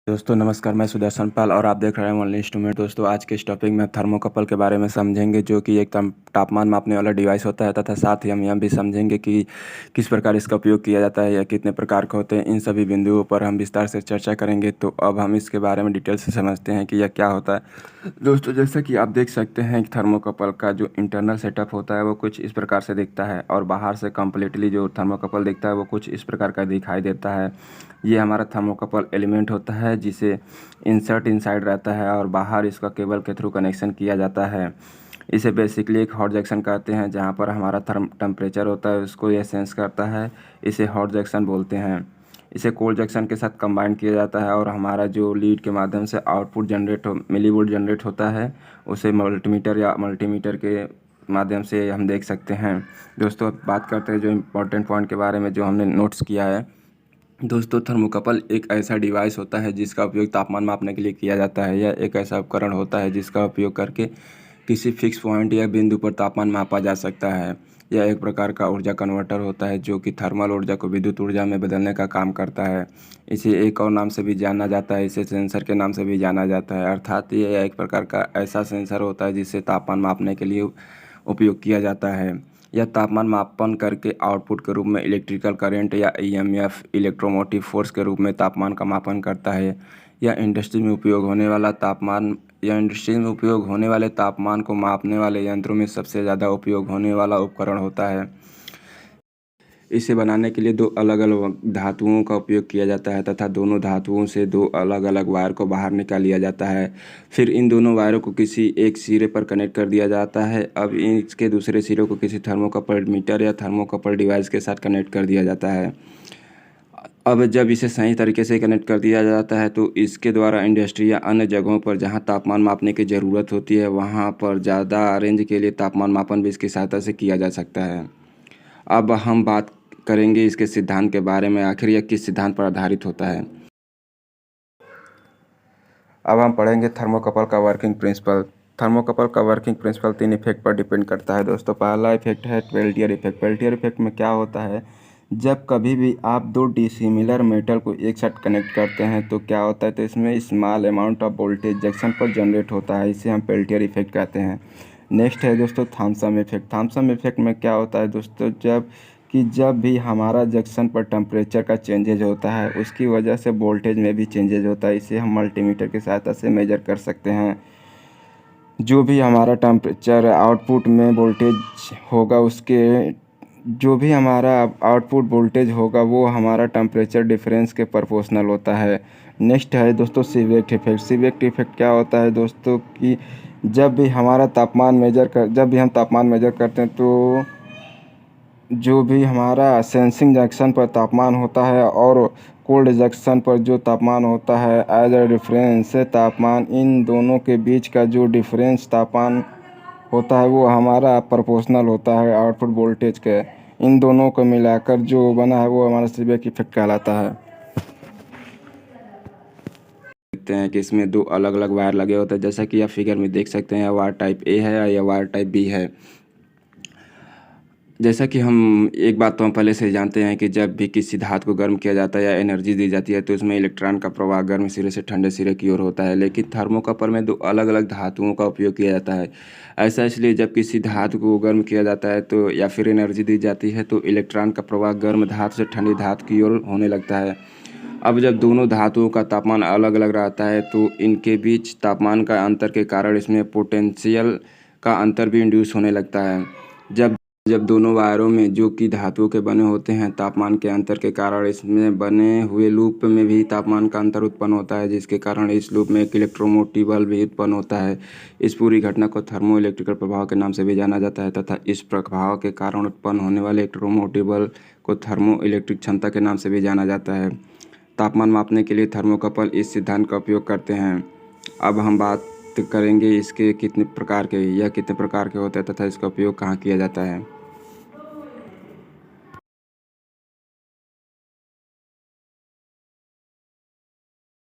दोस्तों नमस्कार, मैं सुदर्शन पाल और आप देख रहे हैं ओनली इंस्ट्रूमेंट। दोस्तों आज के इस टॉपिक में थर्मोकपल के बारे में समझेंगे, जो कि एक तापमान मापने वाला डिवाइस होता है, तथा साथ ही हम यह भी समझेंगे कि किस प्रकार इसका उपयोग किया जाता है या कितने प्रकार के होते हैं। इन सभी बिंदुओं पर हम विस्तार से चर्चा करेंगे। तो अब हम इसके बारे में डिटेल से समझते हैं कि यह क्या होता है। दोस्तों जैसा कि आप देख सकते हैं कि थर्मोकपल का जो इंटरनल सेटअप होता है वो कुछ इस प्रकार से दिखता है, और बाहर से कम्प्लीटली जो थर्मोकपल दिखता है वो कुछ इस प्रकार का दिखाई देता है। ये हमारा थर्मोकपल एलिमेंट होता है, जिसे इंसर्ट इनसाइड रहता है और बाहर इसका केबल के थ्रू कनेक्शन किया जाता है। इसे बेसिकली एक हॉट जंक्शन कहते हैं, जहाँ पर हमारा टेम्परेचर होता है उसको यह सेंस करता है। इसे हॉट जंक्शन बोलते हैं। इसे कोल्ड जंक्शन के साथ कंबाइन किया जाता है, और हमारा जो लीड के माध्यम से आउटपुट मिलीवोल्ट जनरेट होता है, उसे मल्टीमीटर या मल्टीमीटर के माध्यम से हम देख सकते हैं। दोस्तों अब बात करते हैं जो इम्पोर्टेंट पॉइंट के बारे में, जो हमने नोट्स किया है। दोस्तों थर्मोकपल एक ऐसा डिवाइस होता है जिसका उपयोग तापमान मापने के लिए किया जाता है। यह एक ऐसा उपकरण होता है जिसका उपयोग करके किसी फिक्स पॉइंट या बिंदु पर तापमान मापा जा सकता है। यह एक प्रकार का ऊर्जा कन्वर्टर होता है, जो कि थर्मल ऊर्जा को विद्युत ऊर्जा में बदलने का काम करता है। इसे एक और नाम से भी जाना जाता है, इसे सेंसर के नाम से भी जाना जाता है। अर्थात यह एक प्रकार का ऐसा सेंसर होता है जिससे तापमान मापने के लिए उपयोग किया जाता है। यह तापमान मापन करके आउटपुट के रूप में इलेक्ट्रिकल करंट या ईएमएफ इलेक्ट्रोमोटिव फोर्स के रूप में तापमान का मापन करता है। यह इंडस्ट्री में उपयोग होने वाले तापमान को मापने वाले यंत्रों में सबसे ज़्यादा उपयोग होने वाला उपकरण होता है। इसे बनाने के लिए दो अलग अलग धातुओं का उपयोग किया जाता है, तथा दोनों धातुओं से दो अलग अलग वायर को बाहर निकाल लिया जाता है। फिर इन दोनों वायरों को किसी एक सिरे पर कनेक्ट कर दिया जाता है। अब इसके दूसरे सिरे को किसी थर्मोकपल मीटर या थर्मोकपल डिवाइस के साथ कनेक्ट कर दिया जाता है। अब जब इसे सही तरीके से कनेक्ट कर दिया जाता है तो इसके द्वारा इंडस्ट्री या अन्य जगहों पर जहां तापमान मापने की ज़रूरत होती है, वहां पर ज़्यादा रेंज के लिए तापमान मापन भी इसकी सहायता से किया जा सकता है। अब हम बात करेंगे इसके सिद्धांत के बारे में, आखिर यह किस सिद्धांत पर आधारित होता है। अब हम पढ़ेंगे थर्मोकपल का वर्किंग प्रिंसिपल। थर्मोकपल का वर्किंग प्रिंसिपल 3 इफेक्ट पर डिपेंड करता है। दोस्तों पहला इफेक्ट है पेल्टियर इफेक्ट। पेल्टियर इफेक्ट में क्या होता है, जब कभी भी आप दो डिसिमिलर मेटल को एक साथ कनेक्ट करते हैं तो क्या होता है, तो इसमें small amount of voltage junction पर जनरेट होता है। इसे हम पेल्टियर इफेक्ट कहते हैं। नेक्स्ट है दोस्तों थॉम्सन इफेक्ट। थॉम्सन इफेक्ट में क्या होता है दोस्तों, जब भी हमारा जंक्शन पर टेम्परेचर का चेंजेज होता है, उसकी वजह से वोल्टेज में भी चेंजेज होता है। इसे हम मल्टीमीटर की सहायता से मेजर कर सकते हैं। जो भी हमारा टेम्परेचर आउटपुट में वोल्टेज होगा, जो भी हमारा आउटपुट वोल्टेज होगा वो हमारा टेम्परेचर डिफरेंस के प्रोपोर्शनल होता है। नेक्स्ट है दोस्तों सीवेक्ट इफेक्ट। सीवेक्ट इफेक्ट क्या होता है दोस्तों कि जब भी हम तापमान मेजर करते हैं, तो जो भी हमारा सेंसिंग जंक्शन पर तापमान होता है और कोल्ड जंक्शन पर जो तापमान होता है, एज अ डिफरेंस तापमान, इन दोनों के बीच का जो डिफरेंस तापमान होता है वो हमारा प्रोपोर्शनल होता है आउटपुट वोल्टेज के। इन दोनों को मिलाकर जो बना है वो हमारा सीबेक इफेक्ट कहलाता है। देखते हैं कि इसमें दो अलग अलग वायर लगे होते हैं, जैसा कि आप फिगर में देख सकते हैं। वायर टाइप ए है या वायर टाइप बी है। जैसा कि हम एक बात तो हम पहले से जानते हैं कि जब भी किसी धातु को गर्म किया जाता है या एनर्जी दी जाती है, तो उसमें इलेक्ट्रॉन का प्रवाह गर्म सिरे से ठंडे सिरे की ओर होता है। लेकिन थर्मोकपल में दो अलग अलग धातुओं का उपयोग किया जाता है। ऐसा इसलिए जब किसी धातु को गर्म किया जाता है तो या फिर एनर्जी दी जाती है, तो इलेक्ट्रॉन का प्रवाह गर्म धातु से ठंडी धातु की ओर होने लगता है। अब जब दोनों धातुओं का तापमान अलग अलग रहता है तो इनके बीच तापमान का अंतर के कारण इसमें पोटेंशियल का अंतर भी इंड्यूस होने लगता है। जब दोनों वायरों में, जो कि धातुओं के बने होते हैं, तापमान के अंतर के कारण इसमें बने हुए लूप में भी तापमान का अंतर उत्पन्न होता है, जिसके कारण इस लूप में एक इलेक्ट्रोमोटिव बल भी उत्पन्न होता है। इस पूरी घटना को थर्मो इलेक्ट्रिकल प्रभाव के नाम से भी जाना जाता है, तथा इस प्रभाव के कारण उत्पन्न होने वाले इलेक्ट्रोमोटिव बल को थर्मो इलेक्ट्रिक क्षमता के नाम से भी जाना जाता है। तापमान मापने के लिए थर्मोकपल इस सिद्धांत का उपयोग करते हैं। अब हम बात करेंगे इसके कितने प्रकार के होते हैं तथा इसका उपयोग कहाँ किया जाता है।